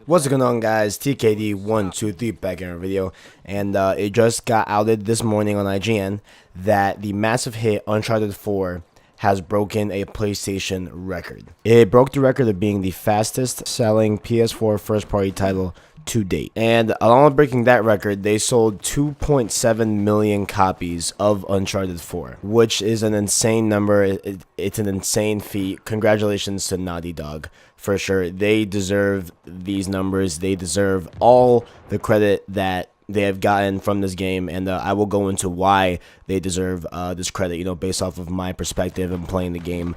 What's going on, guys? TKD123 back in our video, and it just got outed this morning on IGN that the massive hit Uncharted 4 has broken a PlayStation record. It broke the record of being the fastest selling PS4 first party title to date. And along with breaking that record, they sold 2.7 million copies of Uncharted 4, which is an insane number. It's an insane feat. Congratulations to Naughty Dog. For sure, they deserve these numbers. They deserve all the credit that they have gotten from this game, and I will go into why they deserve this credit, based off of my perspective and playing the game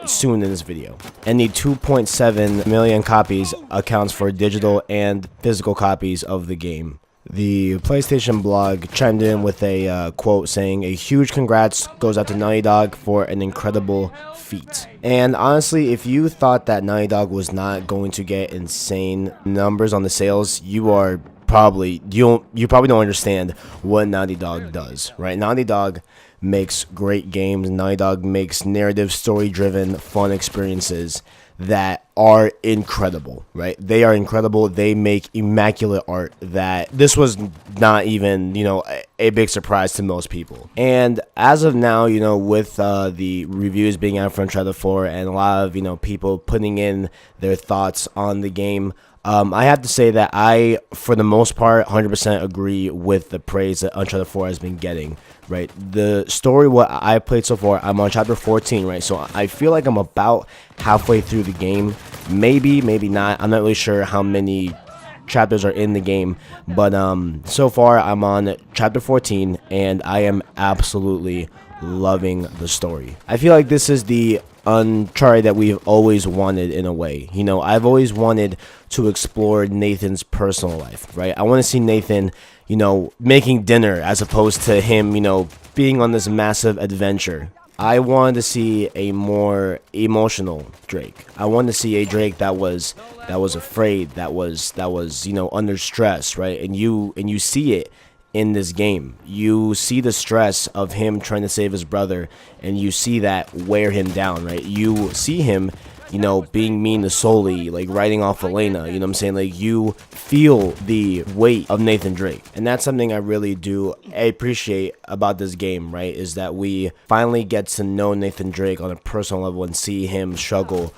soon in this video. And the 2.7 million copies accounts for digital and physical copies of the game. The PlayStation blog chimed in with a quote saying, "A huge congrats goes out to Naughty Dog for an incredible feat." And honestly, if you thought that Naughty Dog was not going to get insane numbers on the sales, you probably don't understand what Naughty Dog does, right? Naughty Dog makes great games. Naughty Dog makes narrative, story-driven, fun experiences that are incredible, right? They are incredible. They make immaculate art that this was not even, a big surprise to most people. And as of now, with the reviews being out for Uncharted 4 and a lot of, people putting in their thoughts on the game, I have to say that I, for the most part, 100% agree with the praise that Uncharted 4 has been getting, right? The story, what I played so far, I'm on chapter 14, right? So I feel like I'm about halfway through the game. Maybe not. I'm not really sure how many chapters are in the game, but so far I'm on chapter 14, and I am absolutely loving the story. I feel like this is the Uncharted that we've always wanted in a way. I've always wanted to explore Nathan's personal life, right? I want to see Nathan, making dinner as opposed to him, being on this massive adventure. I wanted to see a more emotional Drake. I wanted to see a Drake that was afraid, that was under stress, right? And you see it in this game. You see the stress of him trying to save his brother, and you see that wear him down, right? You see him, being mean to Sully, like writing off Elena, you know what I'm saying? Like, you feel the weight of Nathan Drake. And that's something I really do appreciate about this game, right? Is that we finally get to know Nathan Drake on a personal level and see him struggle,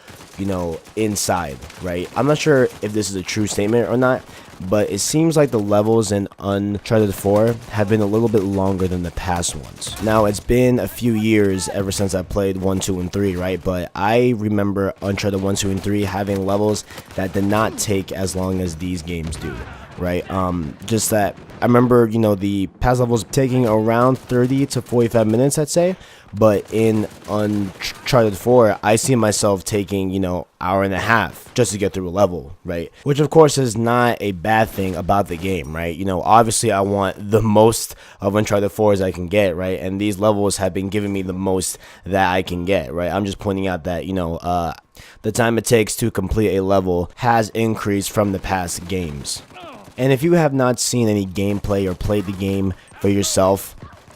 inside, right? I'm not sure if this is a true statement or not, but it seems like the levels in Uncharted 4 have been a little bit longer than the past ones. Now, it's been a few years ever since I played 1, 2, and 3, right? But I remember Uncharted 1, 2, and 3 having levels that did not take as long as these games do, right? Just that I remember, the past levels taking around 30 to 45 minutes, I'd say. But in Uncharted 4, I see myself taking, hour and a half just to get through a level, right? Which, of course, is not a bad thing about the game, right? Obviously, I want the most of Uncharted 4 as I can get, right? And these levels have been giving me the most that I can get, right? I'm just pointing out that, the time it takes to complete a level has increased from the past games. And if you have not seen any gameplay or played the game for yourself,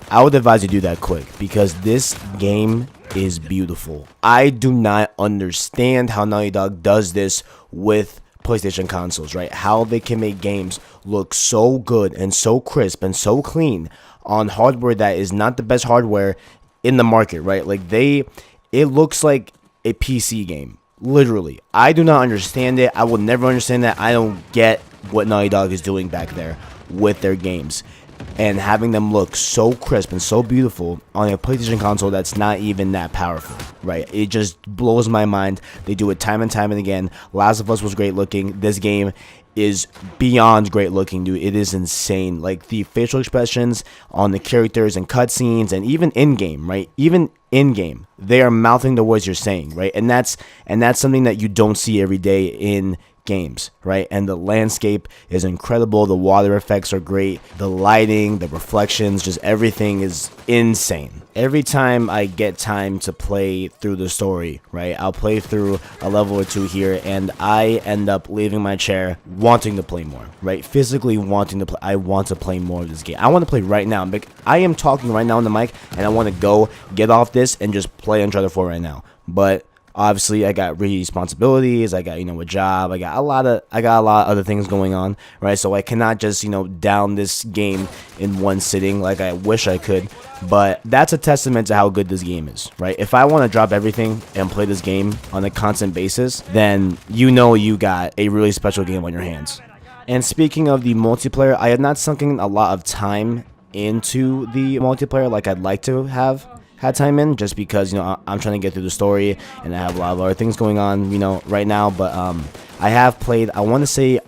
I would advise you do that quick, because this game is beautiful. I do not understand how Naughty Dog does this with PlayStation consoles, right? How they can make games look so good and so crisp and so clean on hardware that is not the best hardware in the market, right? Like, it looks like a PC game, literally. I do not understand it. I will never understand that. I don't get what Naughty Dog is doing back there with their games, and having them look so crisp and so beautiful on a PlayStation console that's not even that powerful, right? It just blows my mind. They do it time and time and again. Last of Us was great looking. This game is beyond great looking, dude. It is insane. Like, the facial expressions on the characters and cutscenes, and even in-game, right? Even in-game, they are mouthing the words you're saying, right? And that's something that you don't see every day in games, right? And the landscape is incredible. The water effects are great. The lighting, the reflections, just everything is insane. Every time I get time to play through the story, right, I'll play through a level or two here, and I end up leaving my chair wanting to play more, right? Physically wanting to play. I want to play more of this game. I want to play right now. I am talking right now on the mic, and I want to go get off this and just play Uncharted 4 right now. But Obviously, I got responsibilities. I got a job. I got a lot of other things going on, right? So I cannot just down this game in one sitting like I wish I could. But that's a testament to how good this game is, right? If I want to drop everything and play this game on a constant basis, then you got a really special game on your hands. And speaking of the multiplayer, I have not sunk in a lot of time into the multiplayer like I'd like to have had time in, just because I'm trying to get through the story and I have a lot of other things going on right now. But I have played, I want to say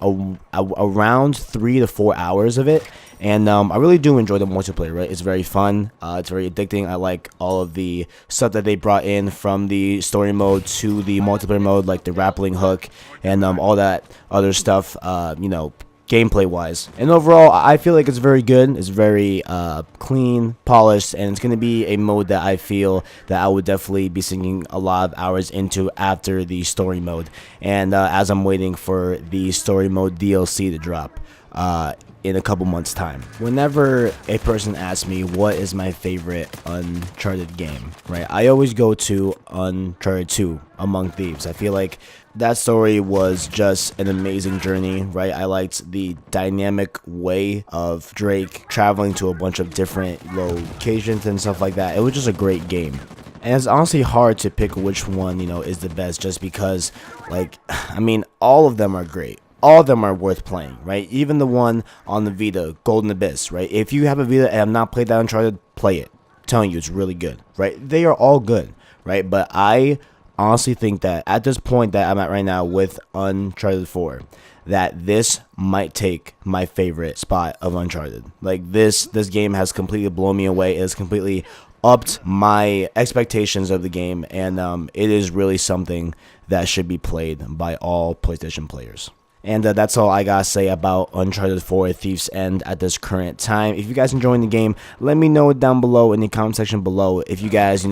around 3 to 4 hours of it. And I really do enjoy the multiplayer, right? It's very fun. It's very addicting. I like all of the stuff that they brought in from the story mode to the multiplayer mode, like the grappling hook and all that other stuff, gameplay wise. And overall, I feel like it's very good. It's very clean, polished, and it's going to be a mode that I feel that I would definitely be sinking a lot of hours into after the story mode. And as I'm waiting for the story mode DLC to drop in a couple months time. Whenever a person asks me what is my favorite Uncharted game, right, I always go to Uncharted 2, Among Thieves. I feel like that story was just an amazing journey, right? I liked the dynamic way of Drake traveling to a bunch of different locations and stuff like that. It was just a great game. And it's honestly hard to pick which one, is the best, just because, all of them are great. All of them are worth playing, right? Even the one on the Vita, Golden Abyss, right? If you have a Vita and have not played that Uncharted, play it. I'm telling you, it's really good, right? They are all good, right? But I honestly think that at this point that I'm at right now with Uncharted 4, that this might take my favorite spot of Uncharted. Like, this game has completely blown me away. It has completely upped my expectations of the game, and it is really something that should be played by all PlayStation players. And that's all I gotta say about Uncharted 4 Thief's End at this current time. If you guys enjoying the game, let me know down below in the comment section below. If you guys,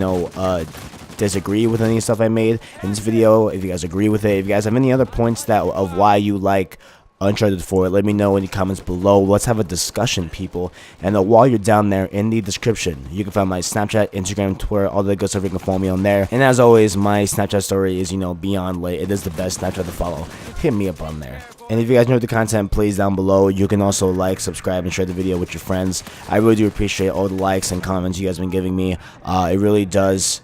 disagree with any stuff I made in this video, if you guys agree with it, if you guys have any other points of why you like Uncharted 4, let me know in the comments below. Let's have a discussion, people. And while you're down there in the description, you can find my Snapchat, Instagram, Twitter, all the good stuff. You can follow me on there. And as always, my Snapchat story is beyond lit. It is the best Snapchat to follow. Hit me up on there. And if you guys enjoyed the content, please down below, you can also like, subscribe, and share the video with your friends. I really do appreciate all the likes and comments you guys have been giving me. It really does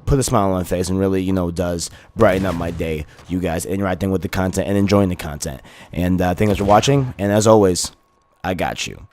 put a smile on my face and really does brighten up my day, you guys interacting with the content and enjoying the content. And thanks for watching, and as always, I got you.